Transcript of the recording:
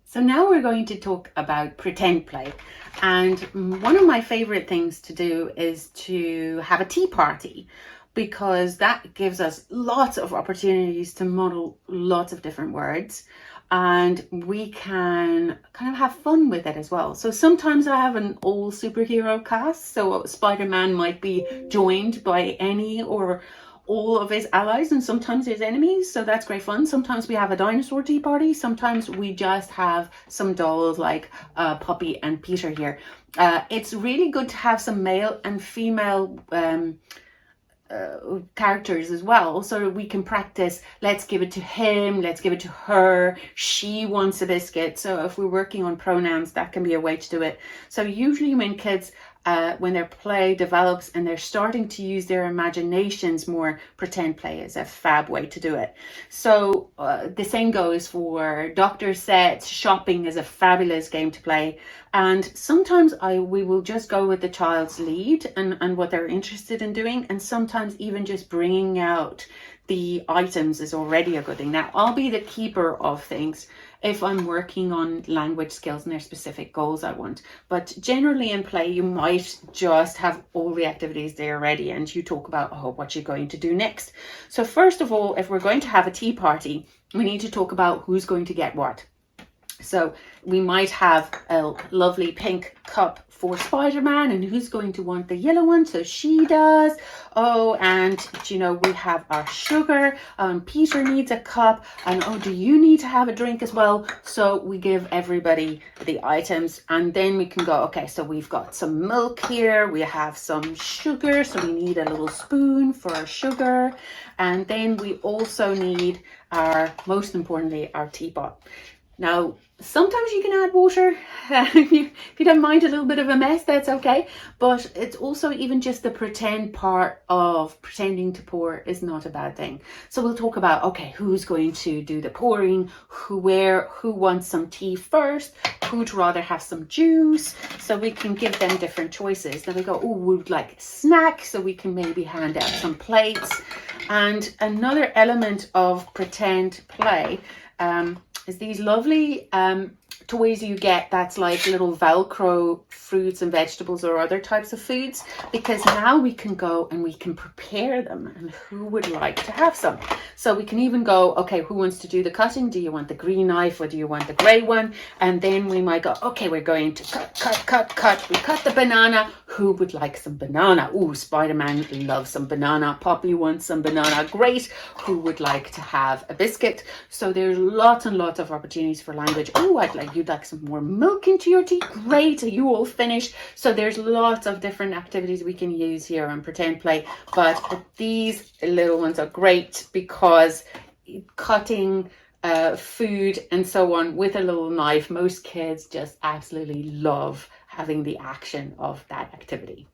So now we're going to talk about pretend play. And one of my favorite things to do is to have a tea party, because that gives us lots of opportunities to model lots of different words, and we can kind of have fun with it as well. So sometimes I have an all superhero cast, so Spider-Man might be joined by any or all of his allies, and sometimes his enemies, so that's great fun. Sometimes we have a dinosaur tea party, sometimes we just have some dolls like Puppy and Peter here. It's really good to have some male and female characters as well, so we can practice. Let's give it to him, let's give it to her, she wants a biscuit. So if we're working on pronouns, that can be a way to do it. So usually when kids when their play develops and they're starting to use their imaginations more, pretend play is a fab way to do it. So the same goes for doctor sets. Shopping is a fabulous game to play, and sometimes we will just go with the child's lead and what they're interested in doing, and sometimes even just bringing out the items is already a good thing. Now, I'll be the keeper of things if I'm working on language skills and their specific goals I want. But generally in play, you might just have all the activities there ready and you talk about, oh, what you're going to do next. So first of all, if we're going to have a tea party, we need to talk about who's going to get what. So we might have a lovely pink cup for Spider-Man, and who's going to want the yellow one? So she does. Oh, and we have our sugar. Peter needs a cup, and oh, do you need to have a drink as well? So we give everybody the items, and then we can go, okay, so we've got some milk here, we have some sugar, so we need a little spoon for our sugar, and then we also need most importantly, our teapot. Now, sometimes you can add water. If you don't mind a little bit of a mess, that's okay. But it's also even just the pretend part of pretending to pour is not a bad thing. So we'll talk about, okay, who's going to do the pouring, who wants some tea first, who'd rather have some juice. So we can give them different choices. Then we go, oh, we'd like a snack. So we can maybe hand out some plates. And another element of pretend play is these lovely toys you get that's like little Velcro fruits and vegetables or other types of foods, because now we can go and we can prepare them, and who would like to have some. So we can even go, okay, who wants to do the cutting? Do you want the green knife or do you want the gray one? And then we might go, okay, we're going to cut. We cut the banana. Who would like some banana? Ooh, Spider-Man loves some banana. Poppy wants some banana. Great. Who would like to have a biscuit? So there's lots and lots of opportunities for language. Oh, you'd like some more milk into your tea? Great. Are you all finished? So there's lots of different activities we can use here on pretend play. But these little ones are great because cutting food and so on with a little knife, most kids just absolutely love having the action of that activity.